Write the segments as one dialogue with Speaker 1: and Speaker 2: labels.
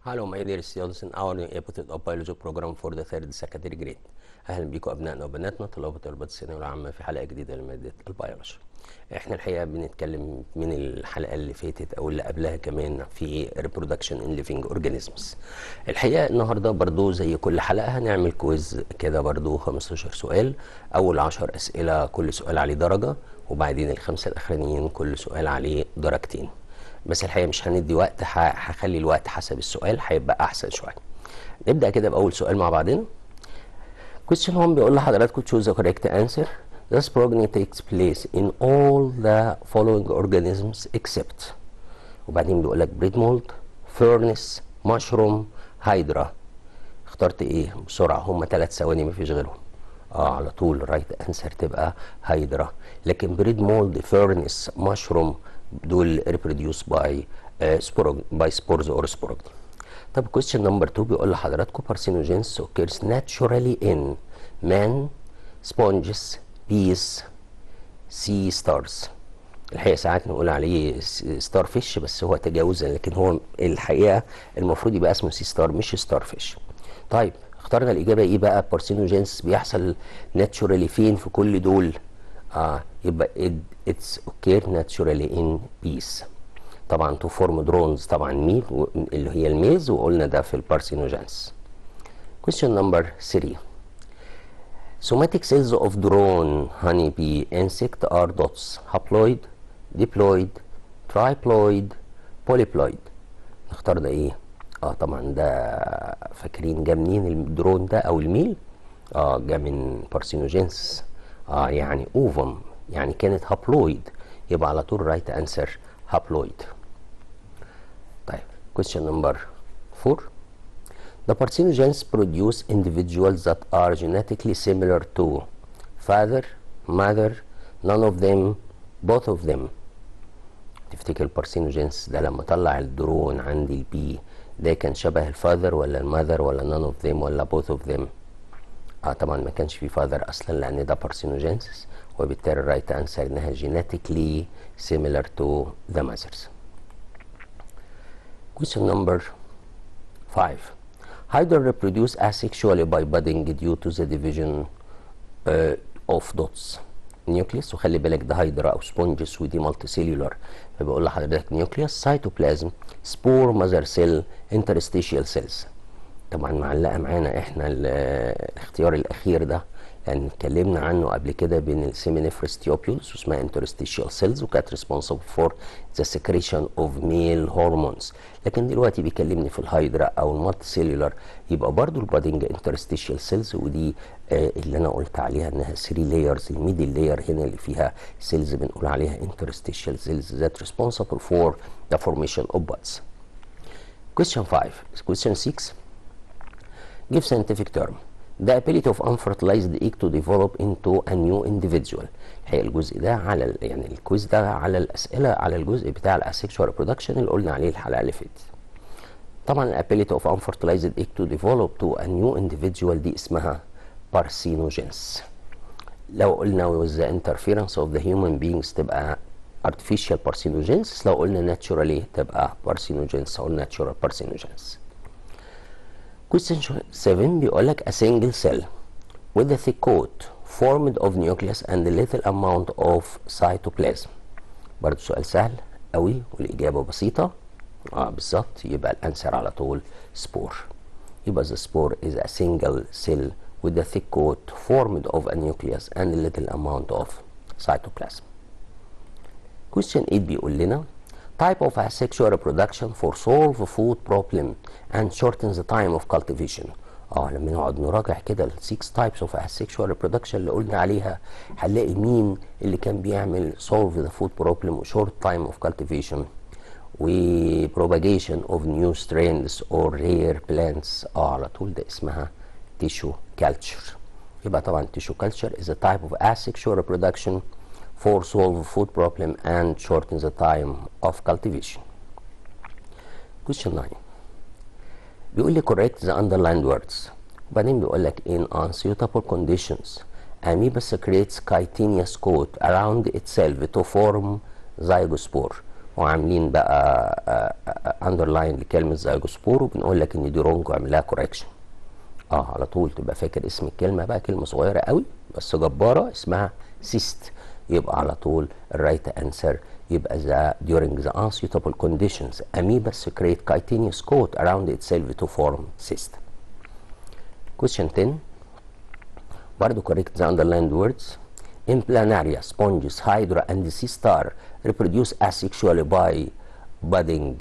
Speaker 1: Hello my dear students in our new episode of biology program for the third secondary grade. اهلا بيكم ابنائنا وبناتنا طلاب وطالبات الثانويه العامه في حلقه جديده لماده البيولوجي. احنا الحقيقه بنتكلم من الحلقه اللي فاتت او اللي قبلها كمان في reproduction in living organisms. الحقيقه النهارده برضو زي كل حلقه هنعمل كويز كده برضو 15 سؤال. اول 10 اسئله كل سؤال عليه درجه، وبعدين الخمسه الاخرانيين كل سؤال عليه درجتين. بس الحقيقه مش هندي وقت، هخلي الوقت حسب السؤال هيبقى احسن شويه. نبدا كده باول سؤال مع بعضنا. question 1 بيقول لحضراتكم choose the correct answer. This progeny takes place in all the following organisms except. وبعدين بيقول لك breed mold, furnace, mushroom, hydra. اخترت ايه بسرعه؟ هم 3 ثواني مفيش غيرهم. على طول right answer تبقى هايدرا. لكن breed mold, furnace, mushroom دول reproduce by spores or sporogny. طب question number 2 بيقول لحضراتكم parthenogenesis occurs naturally in man, sponges, bees, sea stars. الحقيقة ساعات نقول عليه ستار فيش بس هو تجاوزا، لكن هو الحقيقة المفروض يبقى اسمه سي ستار مش ستار فيش. طيب اخترنا الإجابة ايه بقى؟ parthenogenesis بيحصل naturally فين في كل دول؟ يبقى it's occur naturally in bees. طبعا تو فورم درونز طبعا ميل اللي هي الميز، وقلنا ده في البارثينوجينس. question number 3 somatic cells of drone honeybee insect are dots haploid, diploid, triploid, polyploid. نختار ده ايه؟ طبعا ده فاكرين جا منين الدرون ده او الميل؟ جا من بارثينوجينس. يعني اوفم، يعني كانت هابلويد، يبقى على طول رايت انسر هابلويد. طيب question number 4 the parthenogenes produce individuals that are genetically similar to father, mother, none of them, both of them. تفتكر البارثينوجينس ده لما طلع الدرون عندي البي ده كان شبه الفاذر ولا المذر ولا none of them ولا both of them؟ طبعا ما كانش في فاذر اصلا لان ده بارثينوجينسيس، وبالتالي الرايت انسر انها genetically similar to the mothers. question number 5 hydra reproduce asexually by budding due to the division of dots nucleus. وخلي بالك ده هيدرا او سبونجس ودي مالتي سيلولار، فبقول لحضرتك نيوكليوس، سيتوبلازم، سبور، ماذر سيل، انترستيشيال سيلز. طبعا معلقه معانا احنا الاختيار الاخير ده لان اتكلمنا عنه قبل كده بين السيمينيفرس تيوبيولز واسمها انترستيشيال سيلز وكانت ريسبونسبل فور ذا سكريشن اوف ميل هرمونز. لكن دلوقتي بيكلمني في الهايدرا او المالتي سيلولار، يبقى برضو البادنج انترستيشيال سيلز، ودي اللي انا قلت عليها انها 3 لايرز. الميدل لاير هنا اللي فيها سيلز بنقول عليها انترستيشيال سيلز ذات ريسبونسبل فور ذا فورميشن اوف بادز. question 5 question 6 give scientific term the ability of unfertilized egg to develop into a new individual. الحقيقة الجزء ده على يعني الكويز ده على الأسئلة على الجزء بتاع الاسexual reproduction اللي قلنا عليه الحلقة اللي فاتت. طبعا ability of unfertilized egg to develop to a new individual دي اسمها parthenogenesis. لو قلنا with the interference of the human beings تبقى artificial parthenogenesis، لو قلنا naturally تبقى parthenogenesis أو natural parthenogenesis. question 7 بيقول لك a single cell with a thick coat formed of nucleus and a little amount of cytoplasm. برضه سؤال سهل قوي والاجابه بسيطه. بالظبط، يبقى الانسر على طول سبور. يبقى the spore is a single cell with a thick coat formed of a nucleus and a little amount of cytoplasm. question 8 بيقول لنا type of asexual reproduction for solve food problem and shorten the time of cultivation. لما نقعد نراجع كده ال 6 types of asexual reproduction اللي قلنا عليها هنلاقي مين اللي كان بيعمل solve the food problem و short time of cultivation و propagation of new strains or rare plants. على طول ده اسمها tissue culture. يبقى طبعا tissue culture is a type of asexual reproduction for solve food problem and shorten the time of cultivation. question 9 بيقول لي correct the underlined words، وبعدين بيقول لك in unsuitable conditions amoeba secretes chitinous coat around itself to form zygospore وعاملين بقى اندرلاين لكلمه زيجوسبور، وبنقول لك ان دي رونج واعمل لها كوركشن. على طول تبقى فاكر اسم الكلمه بقى، كلمه صغيره قوي بس جباره اسمها سيست. يبقى على طول الرايت انسر يبقى during the unsuitable conditions amoeba secrete chitinous coat around itself to form cyst. Question 10 برضو correct the underlined words. In planaria, sponges, hydra and sea star reproduce asexually by budding.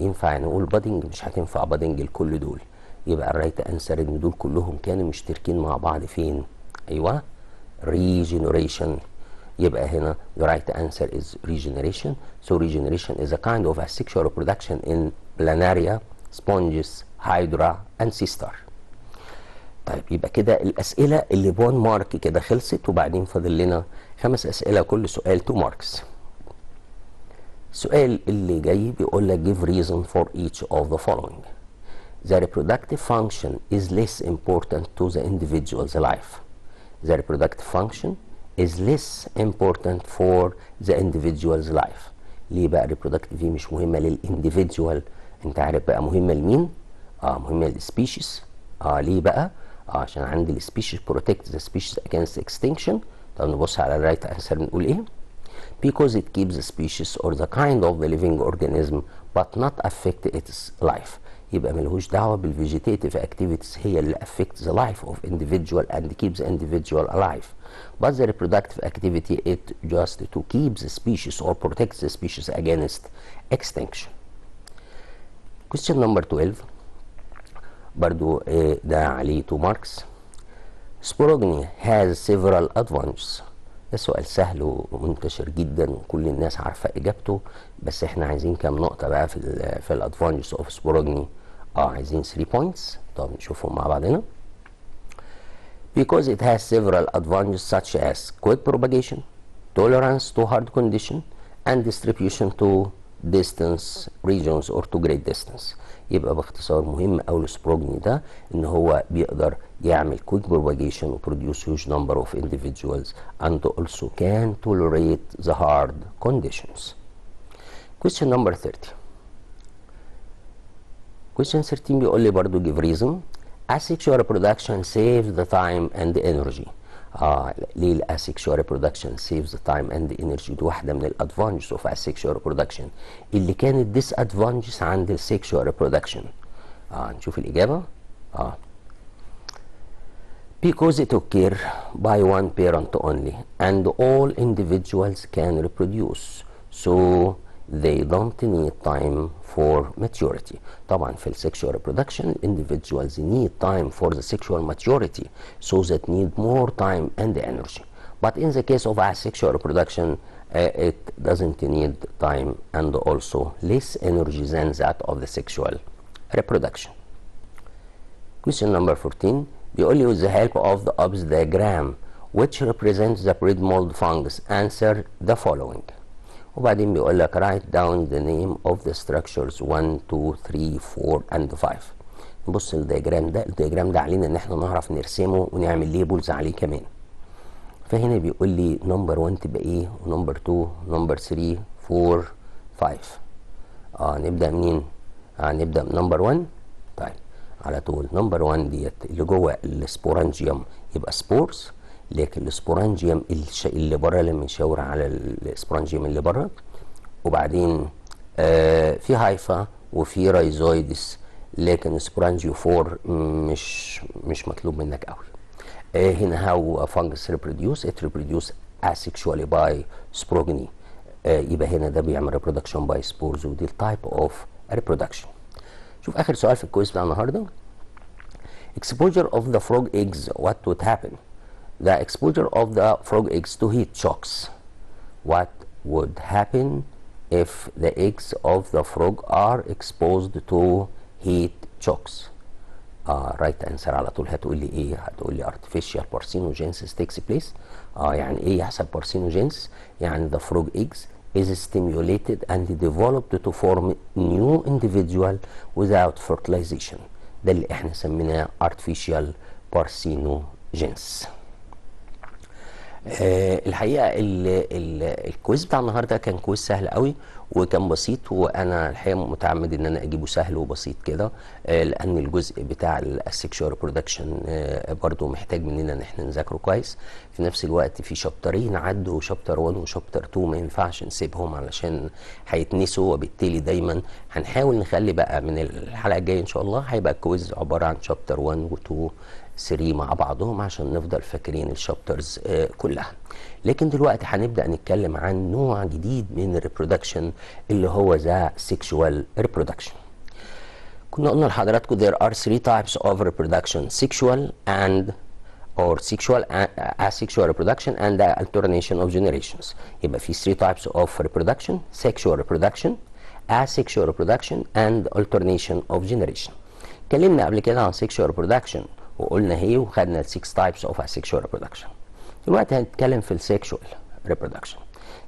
Speaker 1: ينفع نقول budding؟ مش هتنفع budding لكل دول. يبقى الرايت انسر ان دول كلهم كانوا مشتركين مع بعض فين؟ ايوه regeneration. يبقى هنا the right answer is regeneration. So regeneration is a kind of asexual reproduction in planaria, sponges, hydra and sea star. طيب يبقى كده الاسئله اللي بون مارك كده خلصت، وبعدين فاضل لنا 5 اسئله كل سؤال 2 ماركس. السؤال اللي جاي بيقول لك give reason for each of the following. The reproductive function is less important to the individual's life. The reproductive function is less important for the individual's life. ليه بقى reproductive دي مش مهمة للإنديفيدوال؟ انت عارف بقى مهمة لمين؟ مهمة للسبيشيز. ليه بقى؟ عشان عندي السبيشيز protect the species against extinction. طب نبص على الرايت انسر بنقول ايه؟ Because it keeps the species or the kind of the living organism but not affect its life. يبقى ملهوش دعوة بالفيجيتيتيف activities هي اللي affect the life of individual and keeps the individual alive. But the reproductive activity it just to keep the species or protect the species against extinction. Question number 12 برضو ده عليه 2 marks. Sporogamy has several advantages. ده سؤال سهل ومنتشر جدا وكل الناس عارفة اجابته، بس احنا عايزين كام نقطة بقى في الادفانتجز اوف سبوروجني. عايزين 3 points. طب نشوفهم مع بعضنا. Because it has several advantages such as quick propagation, tolerance to hard condition, and distribution to distance regions or to great distance. يبقى باختصار مهم أوي السبروجني ده إن هو بيقدر يعمل quick propagation و produce huge number of individuals and also can tolerate the hard conditions. Question number 30. Question 13 بيقول لي برضو give reason. Asexual reproduction saves the time and the energy. ليه الاسexual reproduction saves the time and the energy؟ دي واحدة من الادفانتجز اوف asexual reproduction اللي كانت disadvantages عند الsexual reproduction. نشوف الإجابة. Because it occurs by one parent only and all individuals can reproduce so they don't need time for maturity. طبعا في sexual reproduction individuals need time for the sexual maturity so that need more time and energy. But in the case of asexual reproduction it doesn't need time and also less energy than that of the sexual reproduction. Question number 14 بيقول لي with the help of the OBS diagram which represents the bread mold fungus answer the following. وبعدين بيقول لك write down the name of the structures 1 2 3 4 and 5. نبص الدياجرام ده علينا ان احنا نعرف نرسمه ونعمل ليبلز عليه كمان. فهنا بيقول لي نمبر 1 تبقى ايه، ونمبر 2 نمبر 3 4 5. نبدا منين؟ نبدا من نمبر 1. طيب على طول نمبر 1 ديت اللي جوه السبورانجيوم يبقى سبورز، لكن السبورانجيوم اللي بره لما نشاور على السبورانجيوم اللي بره، وبعدين في هايفا وفي رايزويدس، لكن السبورانجيوفور مش مطلوب منك قوي. هنا هاو فانجس ريبروديوس ات ريبروديوس asexually باي سبروجني. يبقى هنا ده بيعمل ريبرودكشن باي سبورز ودي التايب اوف ريبرودكشن. شوف اخر سؤال في الكويز بتاع النهارده. exposure of the frog eggs what would happen؟ The exposure of the frog eggs to heat shocks. What would happen if the eggs of the frog are exposed to heat shocks? Right answer على طول هتقول لي ايه؟ هتقول لي artificial parthenogenesis takes place. يعني ايه يحصل parthenogenesis؟ يعني the frog eggs is stimulated and developed to form new individual without fertilization. ده اللي احنا سميناه artificial parthenogenesis. الحقيقه الكويز بتاع النهارده كان كويز سهل قوي، وكان بسيط، وانا الحقيقه متعمد ان انا اجيبه سهل وبسيط كده، لان الجزء بتاع السكشوال ريبرودكشن برضو محتاج مننا ان احنا نذاكره كويس. في نفس الوقت في شابترين عدوا، شابتر 1 وشابتر 2 ما ينفعش نسيبهم علشان هيتنسوا، وبالتالي دايما هنحاول نخلي بقى من الحلقه الجايه ان شاء الله هيبقى الكويز عباره عن شابتر 1 و2 3 مع بعضهم عشان نفضل فاكرين الشابترز كلها. لكن دلوقتي هنبدأ نتكلم عن نوع جديد من الريبرودكشن اللي هو ذا سيكشوال ريبرودكشن. كنا قلنا لحضراتكم there are 3 types of reproduction: sexual and or sexual asexual reproduction and the alternation of generations. يبقى في 3 types of reproduction: sexual reproduction, asexual reproduction and alternation of generation. اتكلمنا قبل كده عن sexual reproduction وقلنا هي وخدنا ال 6 types of asexual reproduction. دلوقتي هنتكلم في السيكشوال reproduction.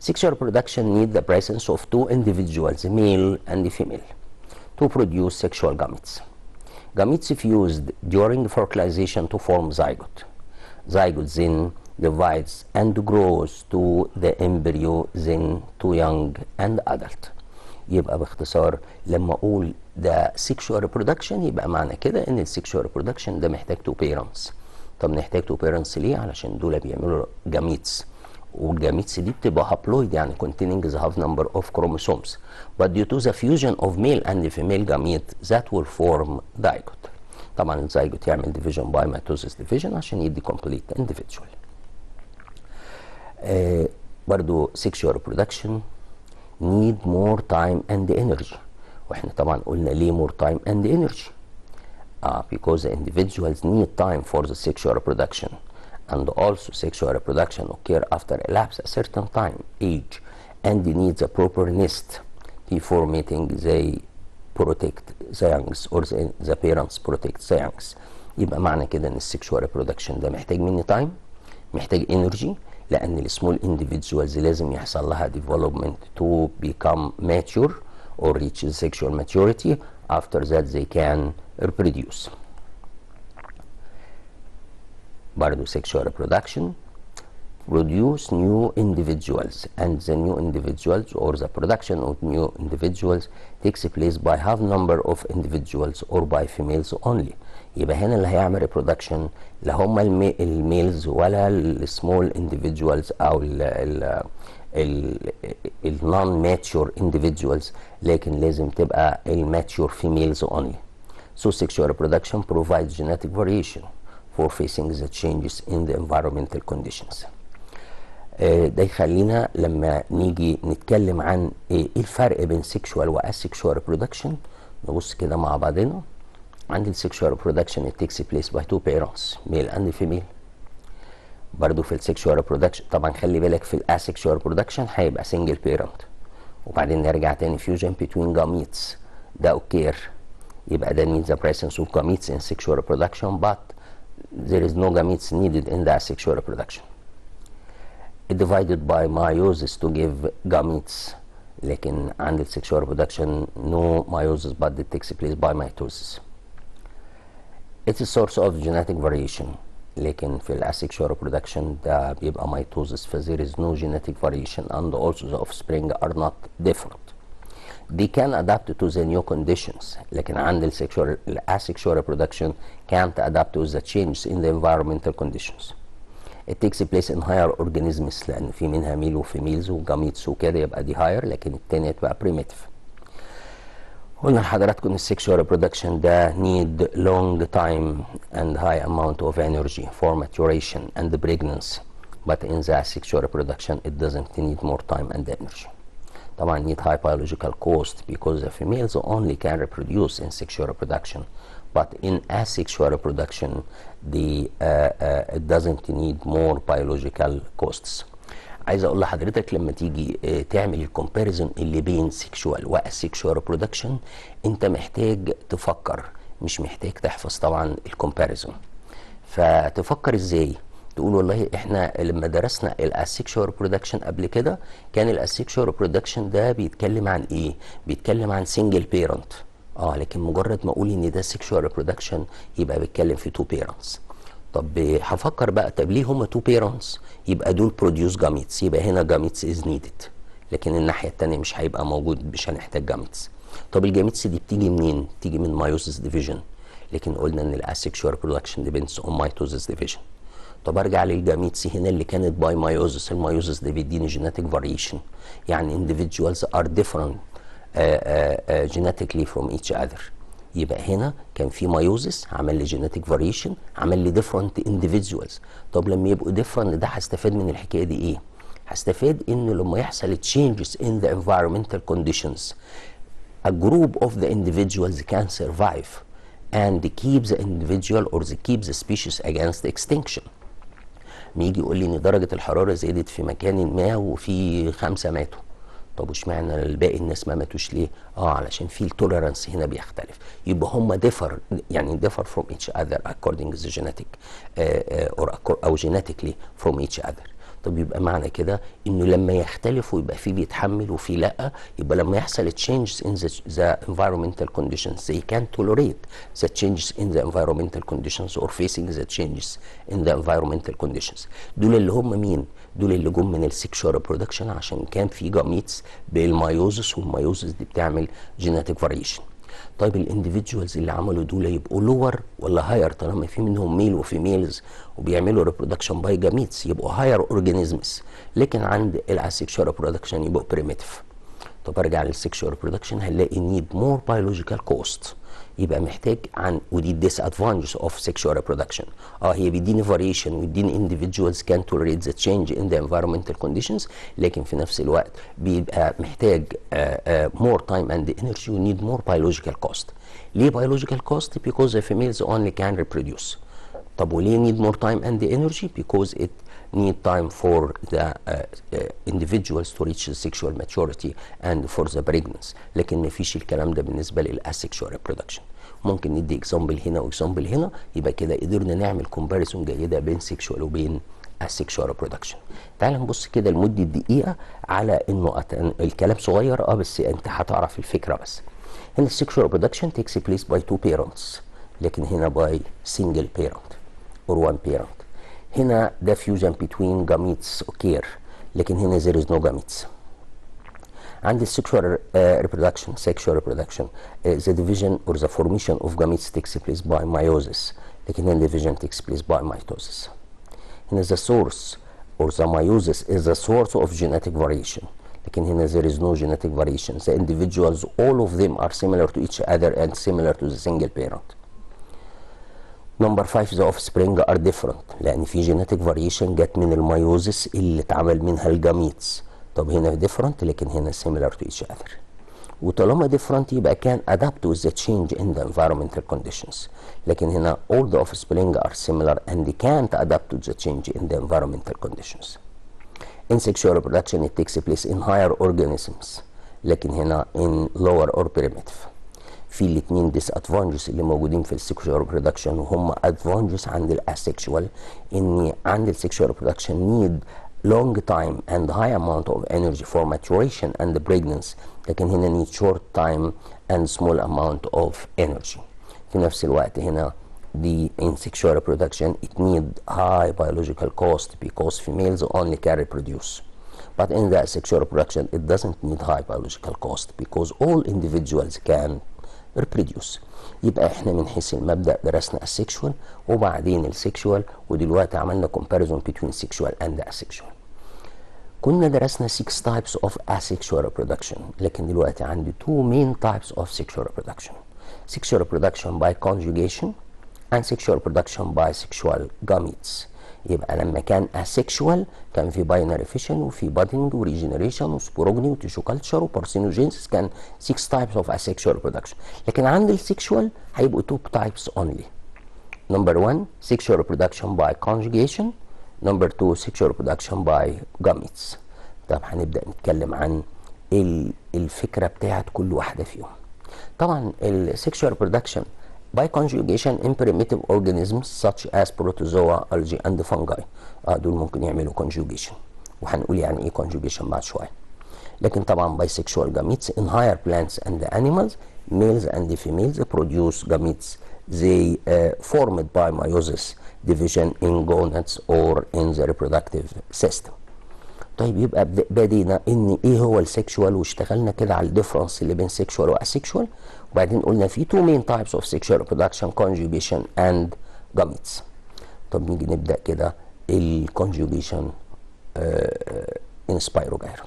Speaker 1: Sexual reproduction need the presence of 2 individuals, male and female, to produce sexual gametes. Gametes fused during fertilization to form zygote. Zygote then divides and grows to the embryo, then to young and adult. يبقى باختصار لما اقول ده sexual reproduction يبقى معنى كده ان السيكشوال reproduction ده محتاج 2 parents. طب نحتاج 2 parents ليه؟ علشان دول بيعملوا جاميتس، والجاميتس دي بتبقى هابلويد يعني containing the half number of chromosomes, but due to the fusion of male and female gamete that will form zygote. طبعا الزيجوت يعمل division by mitosis division عشان يدي complete individual. برضو sexual reproduction need more time and energy، واحنا طبعا قلنا ليه more time and energy؟ because the individuals need time for the sexual reproduction, and also sexual reproduction occur after elapse a certain time, age, and needs a proper nest before mating. They protect the youngs or the parents protect the youngs. يبقى معنى كده ان السكشوال reproduction ده محتاج مني time، محتاج energy، لان السمول individuals لازم يحصل لها development to become mature or reach sexual maturity. After that they can reproduce. برضو sexual reproduction produce new individuals, and the new individuals or the production of new individuals takes place by half number of individuals or by females only. يبقى هنا اللي هيعمل reproduction لا هم الميلز ولا السمول individuals او ال non-mature individuals، لكن لازم تبقى mature females only. So sexual reproduction provides genetic variation for facing the changes in the environmental conditions. ده يخلينا لما نيجي نتكلم عن ايه الفرق بين sexual و asexual reproduction نبص كده مع بعضنا. عند ال sexual reproduction it takes place by 2 parents, male and female. برضو في السكشوال reproduction طبعا خلي بالك في الاسexual reproduction هيبقى single parent، وبعدين نرجع تاني fusion between gametes ده occur. يبقى ده means the presence of gametes in sexual reproduction, but there is no gametes needed in the asexual reproduction. It divided by meiosis to give gametes، لكن عند ال sexual reproduction no meiosis but it takes place by mitosis. It's a source of genetic variation، لكن في الاسexual reproduction ده بيبقى mitosis ف there is no genetic variation and also the offspring are not different. They can adapt to the new conditions، لكن عند asexual reproduction can't adapt to the changes in the environmental conditions. It takes place in higher organisms لأن في منها ميل وفيميلز وجاميتس وكده، يبقى دي higher، لكن التانية تبقى primitive. قلنا لحضراتكم ان السكشوال reproduction ده need long time and high amount of energy for maturation and pregnancy, but in the asexual reproduction it doesn't need more time and energy. طبعا need high biological cost because the females only can reproduce in sexual reproduction, but in asexual reproduction it doesn't need more biological costs. عايز اقول لحضرتك لما تيجي تعمل الكومباريزون اللي بين سيكشوال واسيكشوال ريبرودكشن انت محتاج تفكر، مش محتاج تحفظ طبعا الكومباريزون. فتفكر ازاي؟ تقول والله احنا لما درسنا الاسيكشوال ريبرودكشن قبل كده كان الاسيكشوال ريبرودكشن ده بيتكلم عن ايه؟ بيتكلم عن سنجل بيرنت، لكن مجرد ما اقول ان ده سيكشوال ريبرودكشن يبقى بيتكلم في 2 بيرنتس. طب هفكر بقى طب ليه هم 2 بيرنتس؟ يبقى دول بروديوس جاميتس، يبقى هنا جاميتس از نيدد، لكن الناحيه الثانيه مش هيبقى موجود، مش هنحتاج جاميتس. طب الجاميتس دي بتيجي منين؟ بتيجي من مايوسيس ديفيجن، لكن قلنا ان الاسexual reproduction depends on mitosis division. طب ارجع للجاميتس هنا اللي كانت باي مايوزس، المايوزس ده بيديني جيناتيك فاريشن، يعني individuals are different genetically from each other. يبقى هنا كان في مايوزس عمل لي جيناتيك فاريشن، عمل لي different individuals. طب لما يبقوا different ده هستفاد من الحكايه دي ايه؟ هستفاد انه لما يحصل changes in the environmental conditions a group of the individuals can survive and keep the individual or keep the species against extinction. يجي يقول لي ان درجه الحراره زادت في مكان ما وفي 5 ماتوا، طب واشمعنى الباقي الناس ما ماتوش ليه؟ علشان في التوليرانس هنا بيختلف، يبقى هم ديفر، يعني ديفر from each other according to the genetic او genetically from each other. طب يبقى معنى كده انه لما يختلفوا يبقى في بيتحمل وفي لا، يبقى لما يحصل changes in the environmental conditions they can tolerate the changes in the environmental conditions or facing the changes in the environmental conditions. دول اللي هم مين؟ دول اللي جم من السكشوال ريبرودكشن، عشان كان في جاميتس بالمايوزس، والمايوزس دي بتعمل جيناتيك فاريشن. طيب الانديفيدوالز اللي عملوا دول يبقوا لور ولا هاير؟ طالما في منهم ميل وفيميلز وبيعملوا ريبرودكشن باي جاميتس يبقوا هاير اورجانيزمز، لكن عند الاسكشوال ريبرودكشن يبقوا بريميتيف. طب ارجع للسكشوال ريبرودكشن هنلاقي نيد مور بيولوجيكال كوست، يبقى محتاج عن، ودي الديس ادفانتج اوف سكشوال ريبرودكشن. هي بيديني فاريشن ويديني individuals can tolerate the change in the environmental conditions، لكن في نفس الوقت بيبقى محتاج more time and energy و need more biological cost. ليه biological cost؟ because the females only can reproduce. طب وليه need more time and energy؟ because it need time for the individuals to reach the sexual maturity and for the pregnancy، لكن مفيش الكلام ده بالنسبه للاسexual reproduction. ممكن ندي اكزامبل هنا واكزامبل هنا، يبقى كده قدرنا نعمل كومباريسون جيده بين سexual وبين asexual reproduction. تعال نبص كده لمده دقيقه على انه الكلام صغير بس انت هتعرف الفكره بس. هنا السexual reproduction takes place by two parents، لكن هنا by single parent or one parent. هنا ده fusion between gametes occur، لكن هنا there is no gametes. عند sexual reproduction the division or the formation of gametes takes place by meiosis، لكن هنا division takes place by mitosis. هنا the source or the meiosis is the source of genetic variation، لكن هنا there is no genetic variation. The individuals all of them are similar to each other and similar to the single parent. Number 5 the offspring are different، لأن في genetic variation جت من الميوزس اللي اتعمل منها الجاميتس. طب هنا different لكن هنا similar to each other. وطالما different يبقى can adapt with the change in the environmental conditions، لكن هنا all the offspring are similar and they can't adapt to the change in the environmental conditions. In sexual reproduction it takes place in higher organisms، لكن هنا in lower or primitive. في الاثنين ديس ادفانتجز اللي موجودين في السكشوال ريبرودكشن وهم ادفانتجز عند الاسكشوال، ان عند السكشوال ريبرودكشن نيد long time and high amount of energy for maturation and pregnancy، لكن هنا need short time and small amount of energy. في نفس الوقت هنا the in sexual reproduction it need high biological cost because females only can reproduce. But in the asexual reproduction it doesn't need high biological cost because all individuals can reproduce. يبقى احنا من حيث المبدأ درسنا السكشوال وبعدين السكشوال، ودلوقتي عملنا comparison between sexual and asexual. كنا درسنا 6 types of asexual reproduction، لكن دلوقتي عندي 2 main types of sexual reproduction. sexual reproduction by conjugation and sexual reproduction by sexual gametes. يبقى لما كان asexual كان في binary fission وفي budding وريجنريشن وسبوروجني وتيشو كلتشر وبارسينوجينسيس، كان 6 types of asexual reproduction. لكن عند السكشوال هيبقوا 2 types only. Number 1 sexual reproduction by conjugation. Number 2 sexual reproduction by gametes. طب هنبدأ نتكلم عن الفكرة بتاعت كل واحدة فيهم. طبعا السكشوال reproduction by conjugation in primitive organisms such as protozoa, algae and fungi. دول ممكن يعملوا conjugation، وهنقول يعني ايه conjugation بعد شوية. لكن طبعا by sexual gametes in higher plants and animals males and females produce gametes they formed by meiosis division in gonads or in the reproductive system.
Speaker 2: طيب يبقى بدينا ان ايه هو السكشوال، واشتغلنا كده على الديفرنس اللي بين سكشوال واسكشوال، وبعدين قلنا في تو مين تايبس اوف سكشوال ريبرودكشن، كونجوجيشن اند جاميتس. طب نيجي نبدا كده الكونجوجيشن ان سبايروجايرا.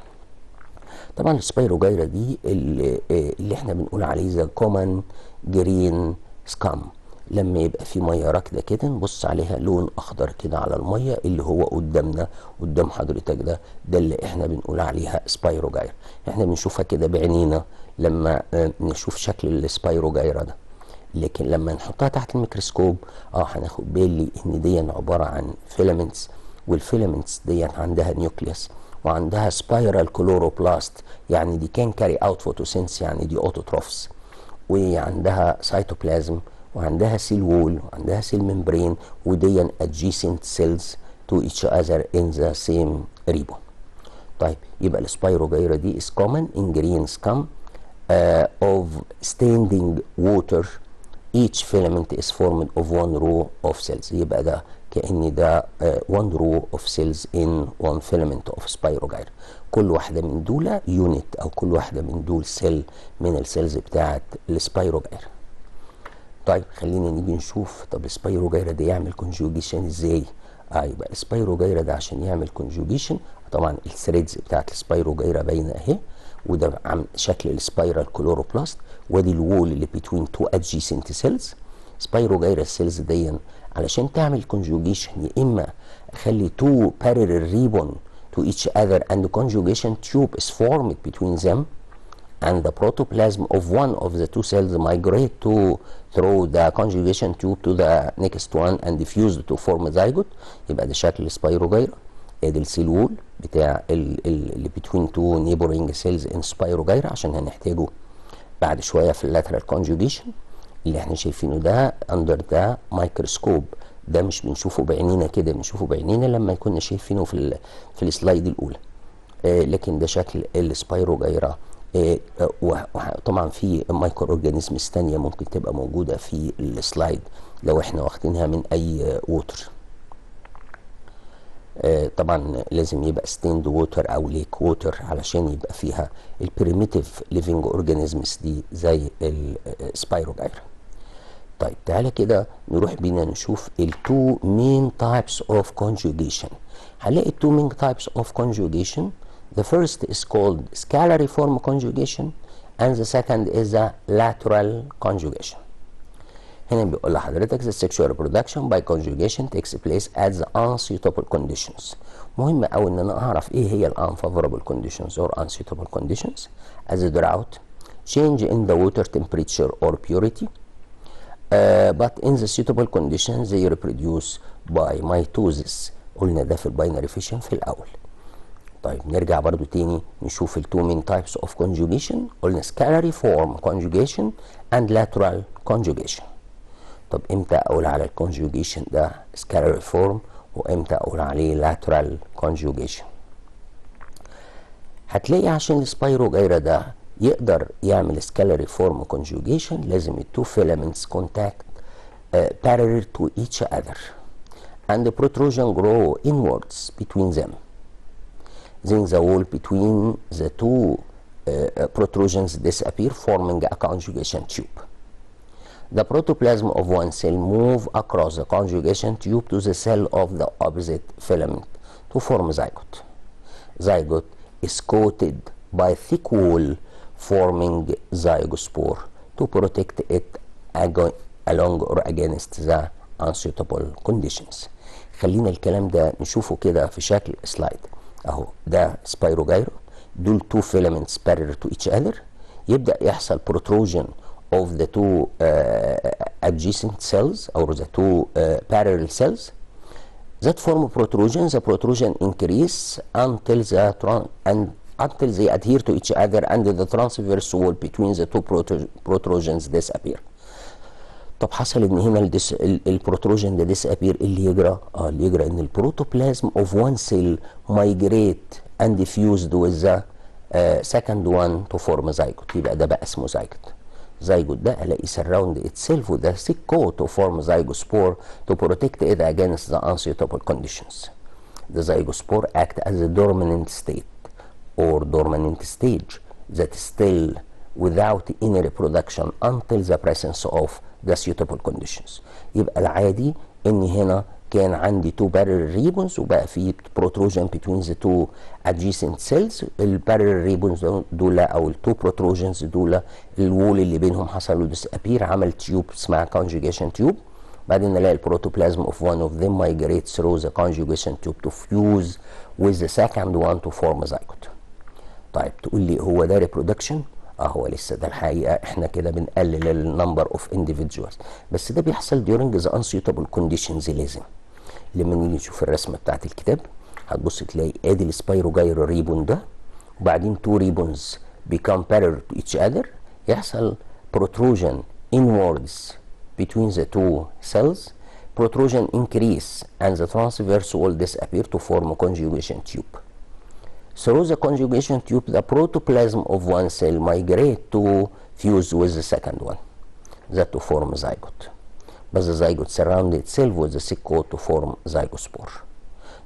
Speaker 2: طبعا السبايروجايرا دي اللي احنا بنقول عليه زي كومن جرين سكام، لما يبقى في ميه راكده كده نبص عليها لون اخضر كده على الميه اللي هو قدامنا قدام حضرتك ده اللي احنا بنقول عليها سبايروجايرا. احنا بنشوفها كده بعينينا لما نشوف شكل السبايروجايرا ده، لكن لما نحطها تحت الميكروسكوب هناخد بالي ان دي عباره عن فيلامنتس، والفيلامنتس دي عندها نيوكليوس وعندها سبايرال كلوروبلاست، يعني دي كان كاري اوت فوتوسينس، يعني دي اوتوتروفس، وعندها سيتوبلازم وعندها سيل وول وعندها سيل ممبرين، ودي adjacent cells to each other in the same ribbon. طيب يبقى السبايروجايرا دي is common in green scum of standing water. each filament is formed of one row of cells. يبقى ده كأن ده one row of cells in one filament of spirogyra. كل واحدة من دول يونت، أو كل واحدة من دول سيل من السيلز بتاعت السبايروجايرا. طيب خلينا نيجي نشوف طب السبايروجايرا ده يعمل كونجوجيشن ازاي؟ يبقى السبايروجايرا ده عشان يعمل كونجوجيشن، طبعا الثريدز بتاعت السبايروجايرا باينه اهي، وده عم شكل السبايرال كلوروبلاست، وادي الوول اللي بين تو ادجيسنت سيلز. سبايروجايرا السيلز دي علشان تعمل كونجوجيشن يا اما اخلي تو parallel ribbon to each other and the conjugation tube is formed between them, and the protoplasm of one of the two cells migrate through the conjugation tube to the next one and diffuse to form zygote. يبقى ده شكل السبايروجايرا. ادي السيل وول بتاع اللي between two neighboring cells in سبايروجايرا عشان هنحتاجه بعد شويه في اللاترال كونجوجيشن اللي احنا شايفينه ده under the microscope. ده مش بنشوفه بعينينا كده، بنشوفه بعينينا لما كنا شايفينه في السلايد الاولى. لكن ده شكل السبايروجايرا. وطبعا في مايكرو اورجانيزمز ثانيه ممكن تبقى موجوده في السلايد لو احنا واخدينها من اي ووتر. طبعا لازم يبقى ستيند ووتر او ليك ووتر علشان يبقى فيها البريميتيف ليفنج اورجانيزمز دي زي السبايروجايرا. طيب تعالى كده نروح بينا نشوف التو مين تايبس اوف كونجوجيشن. هنلاقي التو مين تايبس اوف كونجوجيشن. The first is called scalariform conjugation and the second is a lateral conjugation. هنا بيقول لحضرتك the sexual reproduction by conjugation takes place at the unsuitable conditions. مهم أوي إن أنا أعرف إيه هي unfavorable conditions or unsuitable conditions as a drought, change in the water temperature or purity, but in the suitable conditions they reproduce by mitosis. قلنا ده في الباينري فيشن في الأول. طيب نرجع برضو تاني نشوف التو مين تايبس اوف conjugation. قلنا scalariform conjugation and lateral conjugation. طب امتى اقول على الكونجوجيشن ده scalariform وامتى اقول عليه lateral conjugation؟ هتلاقي عشان السبايروجايرا ده يقدر يعمل scalariform conjugation لازم التو filaments contact parallel to each other and the protrusion grow inwards between them. Then the wall between the two protrusions disappear, forming a conjugation tube. The protoplasm of one cell move across the conjugation tube to the cell of the opposite filament to form zygote. Zygote is coated by thick wall forming zygospore to protect it along or against the unsuitable conditions. خلينا الكلام ده نشوفه كده في شكل سلايد اهو. ده سبايروجايرا، دول تو فيلامنتس parallel to each other. يبدا يحصل protrusion of the two adjacent cells or the two parallel cells that form protrusion. The protrusion increase until they adhere to each other and the transverse wall between the two protrusions disappear. طب حصل ان هنا البروتروجين ده disappear، اللي يجرى اللي يجرى ان البروتوبلازم of one cell migrate and diffused with the second one to form zygote. يبقى ده بقى اسمه zygote. zygote ده الاقي surround itself with a thick coat to form zygospore to protect it against the unsuitable conditions. the zygospore act as a dormant state or dormant stage that is still without any reproduction until the presence of the suitable conditions. يبقى العادي ان هنا كان عندي two parallel ribbons وبقى في protrusion between the two adjacent cells. البارل ribbons دول او التو protrusions دول الوول اللي بينهم حصل له disappear، عمل تيوب اسمها conjugation tube. بعدين نلاقي البروتوبلازم of one of them migrates through the conjugation tube to fuse with the second one to form a zygote. طيب تقول لي هو ده reproduction؟ هو لسه ده الحقيقه احنا كده بنقلل النمبر اوف individuals، بس ده بيحصل during the unsuitable conditions. لازم لما نيجي نشوف الرسمه بتاعت الكتاب هتبص تلاقي ادي السبايروجايرا ريبون ده، وبعدين تو ريبونز become parallel to each other، يحصل protrusion inwards between the two cells، protrusion increase and the transverse wall disappear to form a conjugation tube. Through the conjugation tube, the protoplasm of one cell migrate to fuse with the second one, that to form zygote. But the zygote surrounds itself with the thick coat to form zygospore.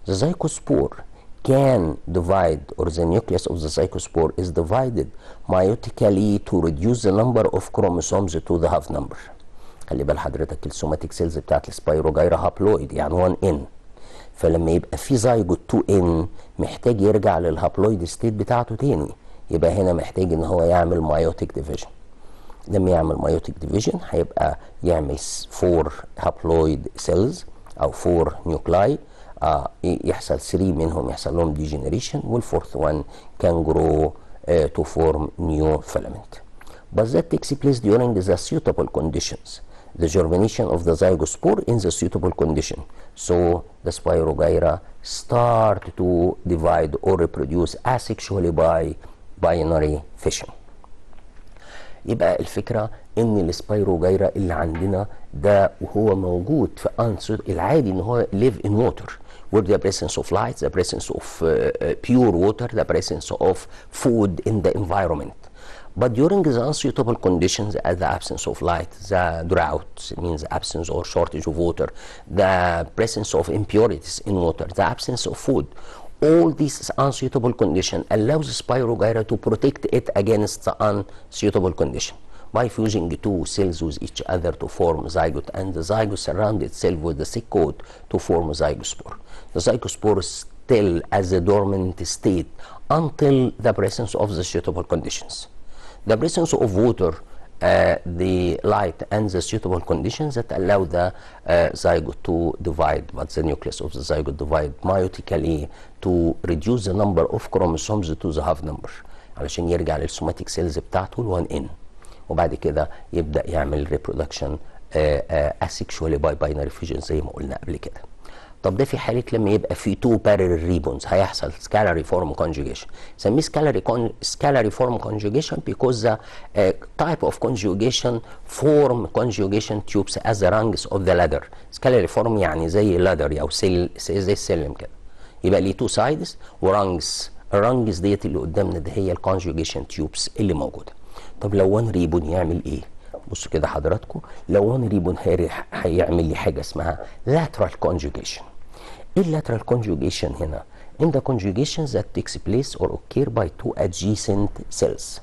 Speaker 2: The zygospore can divide, or the nucleus of the zygospore is divided meiotically to reduce the number of chromosomes to the half number. خلي بال حضرتك السوماتيك سيلز بتاعت السبايروجايرا هابلويد يعني 1 n، فلما يبقى في زايجوت 2 n محتاج يرجع للهابلويد ستيت بتاعته تاني، يبقى هنا محتاج ان هو يعمل مايوتيك ديفيجن. لما يعمل مايوتيك ديفيجن هيبقى يعمل 4 هابلويد سيلز او 4 نيوكلاي، يحصل 3 منهم يحصل لهم ديجنريشن، والفورث وان كان جرو to form new filament. But that takes place during the suitable conditions, the germination of the zygospore in the suitable condition. So the spirogyra start to divide or reproduce asexually by binary fission. يبقى الفكرة ان السبايروجايرا اللي عندنا ده وهو موجود في العادي ان هو live in water with the presence of light, the presence of pure water, the presence of food in the environment. But during the unsuitable conditions, as the absence of light, the drought means absence or shortage of water, the presence of impurities in water, the absence of food, all these unsuitable conditions allows the spirogyra to protect it against the unsuitable condition by fusing two cells with each other to form zygote, and the zygote surrounds itself with the thick coat to form a zygospore. The zygospore is still as a dormant state until the presence of the suitable conditions. The presence of water, the light, and the suitable conditions that allow the zygote to divide, but the nucleus of the zygote divide meiotically to reduce the number of chromosomes to the half number علشان يرجع للسوماتيك سيلز بتاعته ال 1 n، وبعد كده يبدأ يعمل reproduction asexually by binary fission زي ما قلنا قبل كده. طب ده في حاله لما يبقى في تو بارل ريبونز هيحصل سكالاري فورم كونجوجيشن. نسميه سكالاري فورم كونجوجيشن because the type of conjugation form conjugation tubes as the rungs of the ladder. سكالاري فورم يعني زي لادر او زي السلم كده، يبقى ليه تو سايدز ورانجز. الرانجز ديت اللي قدامنا ده هي الكونجوجيشن تيوبس اللي موجوده. طب لو 1 ريبون يعمل ايه؟ بصوا كده حضراتكم، لو 1 ريبون هيعمل لي حاجه اسمها lateral conjugation. ايه اللاترال conjugation هنا؟ in the conjugations that takes place or occur by two adjacent cells.